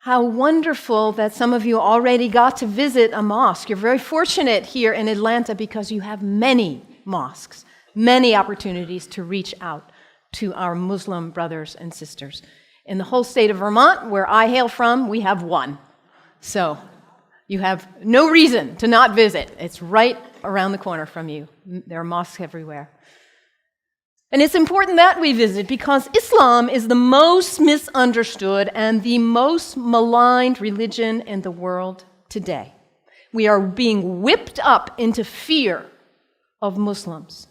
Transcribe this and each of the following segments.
How wonderful that some of you already got to visit a mosque. You're very fortunate here in Atlanta because you have many mosques, many opportunities to reach out to our Muslim brothers and sisters. In the whole state of Vermont, where I hail from, we have one. So you have no reason to not visit. It's right around the corner from you. There are mosques everywhere. And it's important that we visit because Islam is the most misunderstood and the most maligned religion in the world today. We are being whipped up into fear of Muslims.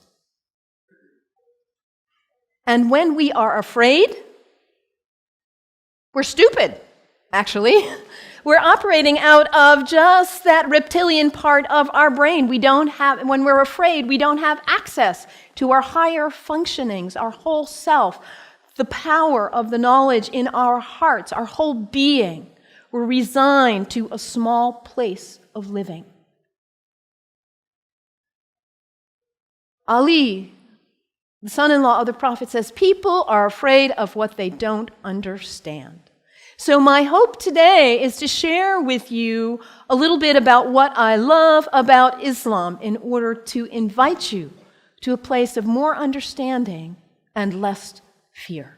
And when we are afraid, we're stupid, actually. We're operating out of just that reptilian part of our brain. When we're afraid, we don't have access to our higher functionings, our whole self, the power of the knowledge in our hearts, our whole being. We're resigned to a small place of living. Ali, the son-in-law of the Prophet, says, people are afraid of what they don't understand. So my hope today is to share with you a little bit about what I love about Islam in order to invite you to a place of more understanding and less fear.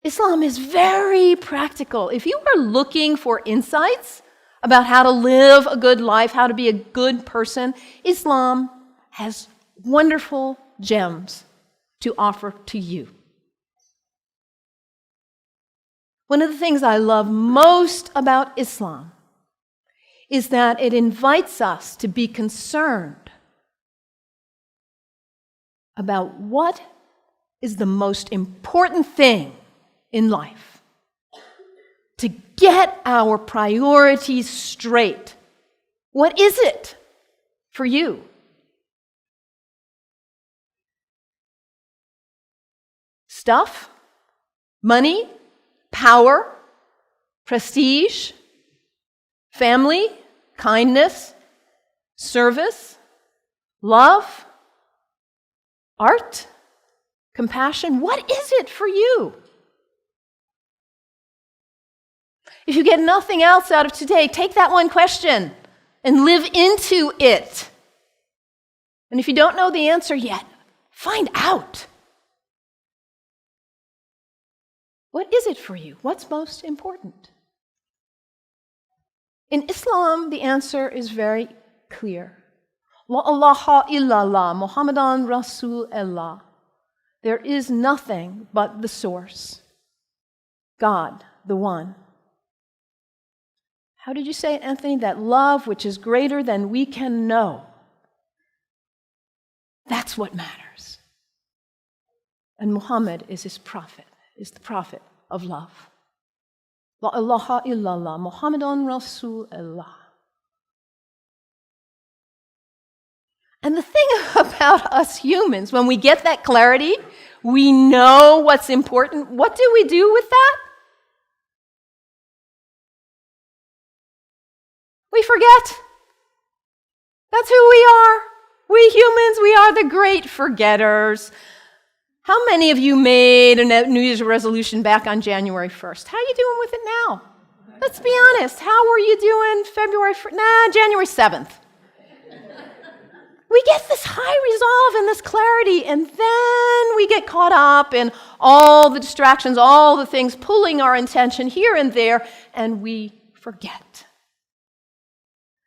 Islam is very practical. If you are looking for insights about how to live a good life, how to be a good person, Islam has wonderful gems to offer to you. One of the things I love most about Islam is that it invites us to be concerned about what is the most important thing in life. To get our priorities straight. What is it for you? Stuff? Money? Power, prestige, family, kindness, service, love, art, compassion. What is it for you? If you get nothing else out of today, take that one question and live into it. And if you don't know the answer yet, find out. What is it for you? What's most important? In Islam, the answer is very clear. La ilaha illallah, Muhammadan Rasulullah. There is nothing but the source. God, the one. How did you say it, Anthony? That love which is greater than we can know. That's what matters. And Muhammad is his prophet. Is the prophet of love. La ilaha illallah, Muhammadan Rasulullah. And the thing about us humans, when we get that clarity, we know what's important. What do we do with that? We forget. That's who we are. We humans, we are the great forgetters. How many of you made a New Year's resolution back on January 1st? How are you doing with it now? Let's be honest. How were you doing January 7th? We get this high resolve and this clarity, and then we get caught up in all the distractions, all the things pulling our attention here and there, and we forget.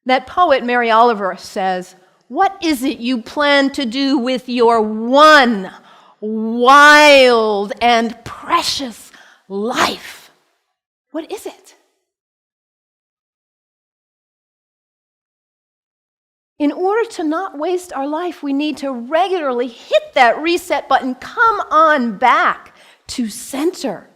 That poet, Mary Oliver, says, what is it you plan to do with your one wild and precious life? What is it? In order to not waste our life, we need to regularly hit that reset button, come on back to center,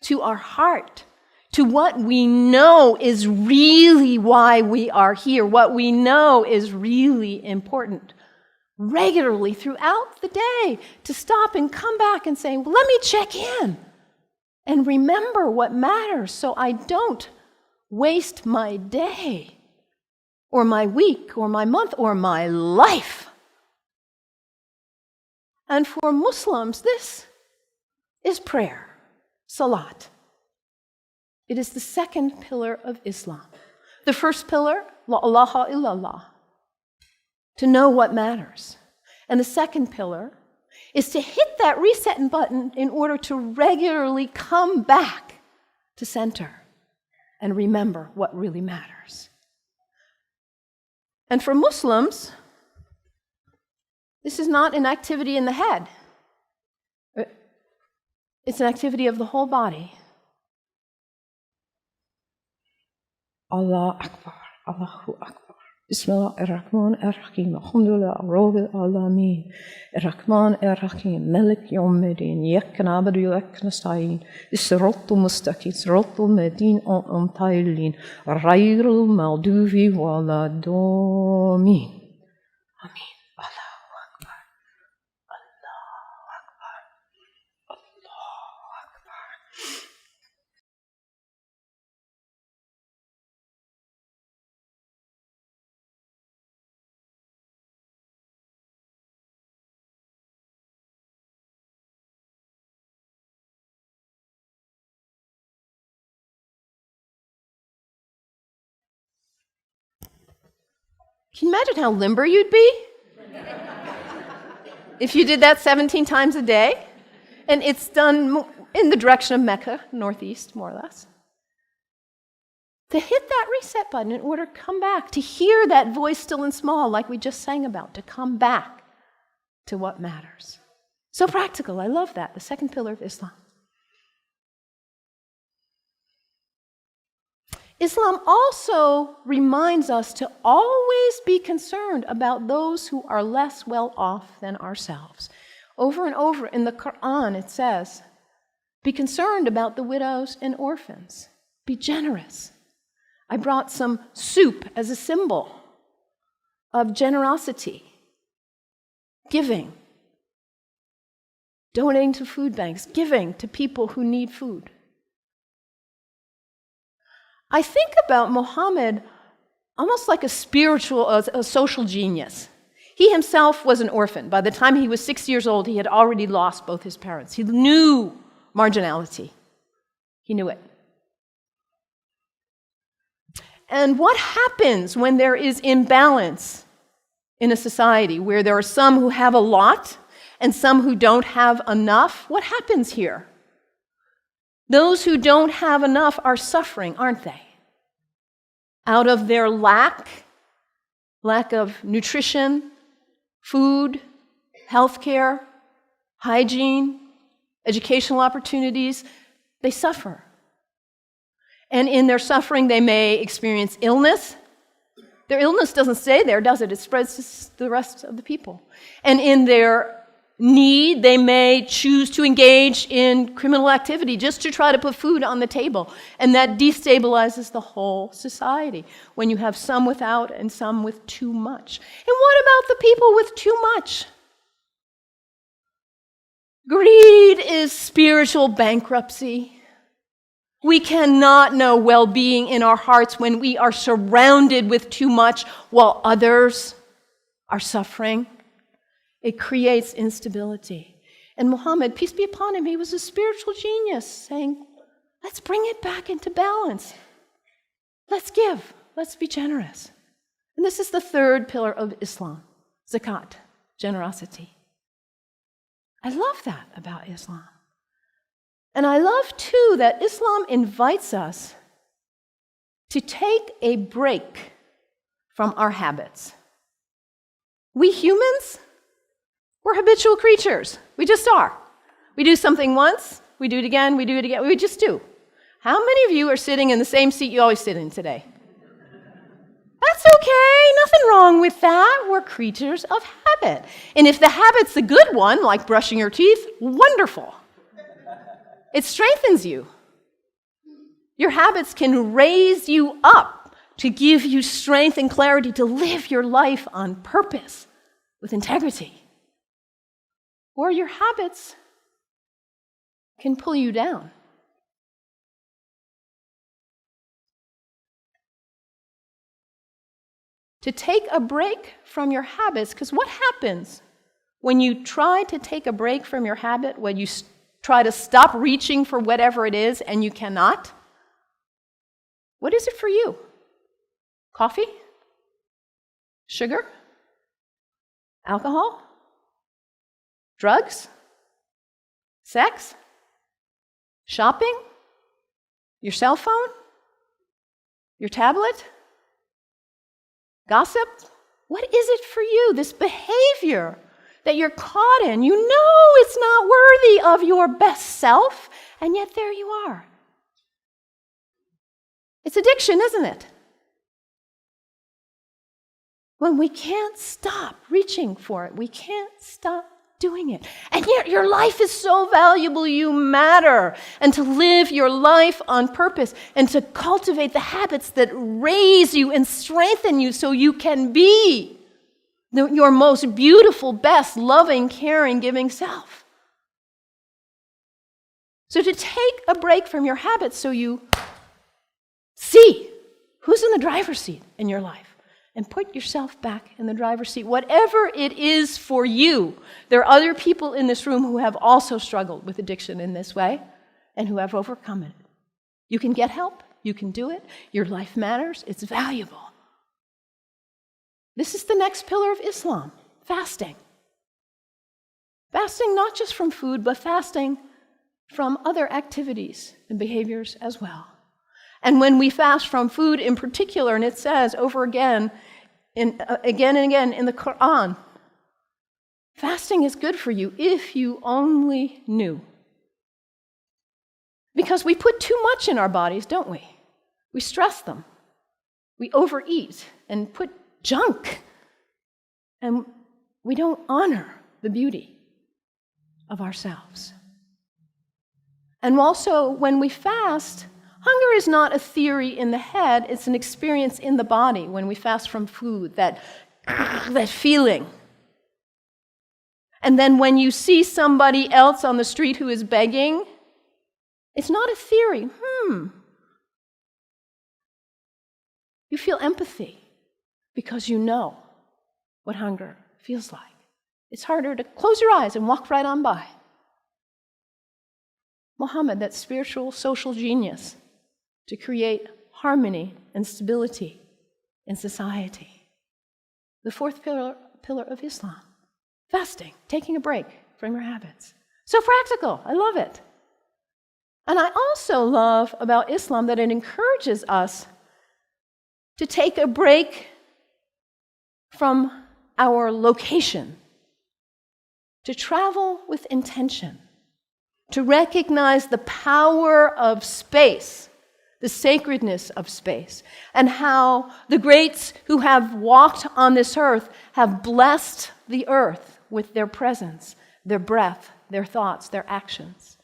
to our heart, to what we know is really why we are here, what we know is really important. Regularly throughout the day to stop and come back and say, well, let me check in and remember what matters so I don't waste my day or my week or my month or my life. And for Muslims, this is prayer, salat. It is the second pillar of Islam. The first pillar, la ilaha illallah, to know what matters. And the second pillar is to hit that reset button in order to regularly come back to center and remember what really matters. And for Muslims, this is not an activity in the head. It's an activity of the whole body. Allah Akbar, Allahu Akbar. Bismillah ar-Rahman ar-Rahim. Alhamdulillah, Rabbil Alameen. Ar-Rahman ar-Rahim. Malik Yawmiddin. Iyyak na'budu wa iyyak nasta'in. As-siratal mustaqim. Siratal ladhina an'amta alayhim. Ghayril maghdubi waladdallin. Amin. Allahu Akbar. Allahu Akbar. Allahu Akbar. Can you imagine how limber you'd be if you did that 17 times a day? And it's done in the direction of Mecca, northeast, more or less. To hit that reset button in order to come back, to hear that voice still and small, like we just sang about, to come back to what matters. So practical, I love that, the second pillar of Islam. Islam also reminds us to always be concerned about those who are less well off than ourselves. Over and over in the Quran it says, be concerned about the widows and orphans. Be generous. I brought some soup as a symbol of generosity, giving, donating to food banks, giving to people who need food. I think about Muhammad almost like a social genius. He himself was an orphan. By the time he was 6 years old, he had already lost both his parents. He knew marginality. He knew it. And what happens when there is imbalance in a society where there are some who have a lot and some who don't have enough? What happens here? Those who don't have enough are suffering, aren't they? Out of their lack of nutrition, food, healthcare, hygiene, educational opportunities, they suffer. And in their suffering, they may experience illness. Their illness doesn't stay there, does it? It spreads to the rest of the people. And in their need, they may choose to engage in criminal activity just to try to put food on the table. And that destabilizes the whole society when you have some without and some with too much. And what about the people with too much? Greed is spiritual bankruptcy. We cannot know well-being in our hearts when we are surrounded with too much while others are suffering. It creates instability. And Muhammad, peace be upon him, he was a spiritual genius, saying, let's bring it back into balance. Let's give. Let's be generous. And this is the third pillar of Islam, zakat, generosity. I love that about Islam. And I love, too, that Islam invites us to take a break from our habits. We humans, we're habitual creatures. We just are. We do something once, we do it again, we just do. How many of you are sitting in the same seat you always sit in today? That's okay, nothing wrong with that. We're creatures of habit. And if the habit's a good one, like brushing your teeth, wonderful. It strengthens you. Your habits can raise you up to give you strength and clarity to live your life on purpose with integrity. Or your habits can pull you down. To take a break from your habits, because what happens when you try to take a break from your habit, when you try to stop reaching for whatever it is and you cannot? What is it for you? Coffee? Sugar? Alcohol? Drugs? Sex? Shopping? Your cell phone? Your tablet? Gossip? What is it for you, this behavior that you're caught in? You know it's not worthy of your best self, and yet there you are. It's addiction, isn't it? When we can't stop reaching for it, we can't stop doing it. And yet your life is so valuable, you matter. And to live your life on purpose and to cultivate the habits that raise you and strengthen you so you can be your most beautiful, best, loving, caring, giving self. So to take a break from your habits so you see who's in the driver's seat in your life. And put yourself back in the driver's seat, whatever it is for you. There are other people in this room who have also struggled with addiction in this way and who have overcome it. You can get help. You can do it. Your life matters. It's valuable. This is the next pillar of Islam, fasting. Fasting not just from food, but fasting from other activities and behaviors as well. And when we fast from food in particular, and it says over again and again in the Quran, fasting is good for you if you only knew. Because we put too much in our bodies, don't we? We stress them. We overeat and put junk. And we don't honor the beauty of ourselves. And also, when we fast, hunger is not a theory in the head, it's an experience in the body when we fast from food, that feeling. And then when you see somebody else on the street who is begging, it's not a theory. You feel empathy because you know what hunger feels like. It's harder to close your eyes and walk right on by. Muhammad, that spiritual social genius, to create harmony and stability in society. The fourth pillar of Islam, fasting, taking a break from your habits. So practical, I love it. And I also love about Islam that it encourages us to take a break from our location, to travel with intention, to recognize the power of space, the sacredness of space, and how the greats who have walked on this earth have blessed the earth with their presence, their breath, their thoughts, their actions.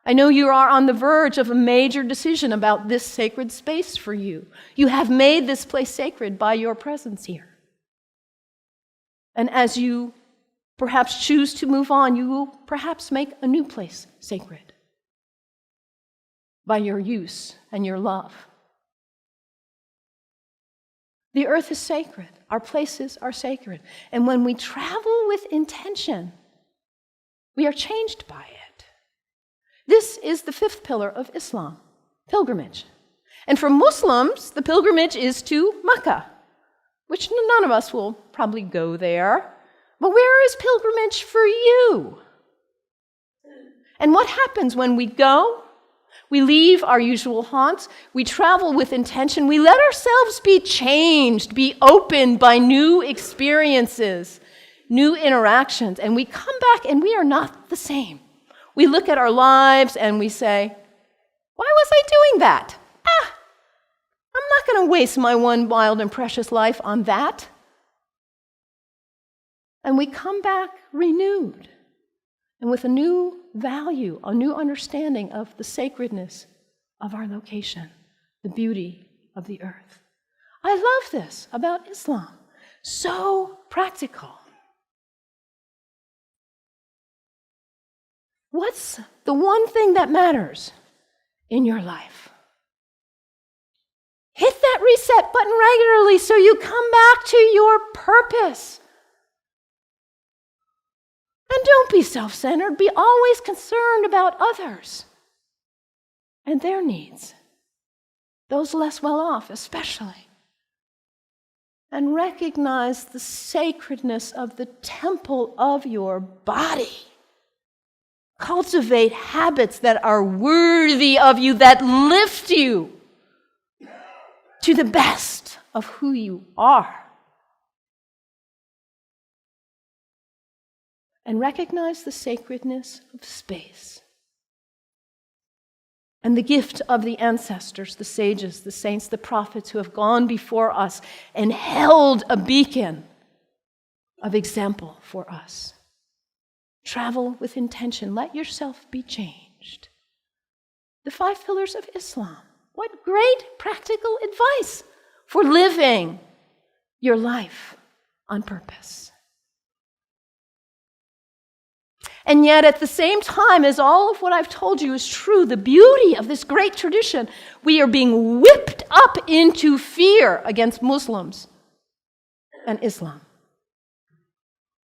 I know you are on the verge of a major decision about this sacred space for you. You have made this place sacred by your presence here. And as you perhaps choose to move on, you will perhaps make a new place sacred by your use and your love. The earth is sacred. Our places are sacred. And when we travel with intention, we are changed by it. This is the fifth pillar of Islam, pilgrimage. And for Muslims, the pilgrimage is to Mecca, which none of us will probably go there. But where is pilgrimage for you? And what happens when we go? We leave our usual haunts. We travel with intention. We let ourselves be changed, be opened by new experiences, new interactions. And we come back and we are not the same. We look at our lives and we say, why was I doing that? I'm not going to waste my one wild and precious life on that. And we come back renewed and with a new value, a new understanding of the sacredness of our location, the beauty of the earth. I love this about Islam. So practical. What's the one thing that matters in your life? Hit that reset button regularly so you come back to your purpose. And don't be self-centered. Be always concerned about others and their needs. those less well off especially. And recognize the sacredness of the temple of your body. Cultivate habits that are worthy of you, that lift you to the best of who you are. And recognize the sacredness of space and the gift of the ancestors, the sages, the saints, the prophets who have gone before us and held a beacon of example for us. Travel with intention. Let yourself be changed. The 5 pillars of Islam. What great practical advice for living your life on purpose. And yet, at the same time as all of what I've told you is true, the beauty of this great tradition, we are being whipped up into fear against Muslims and Islam.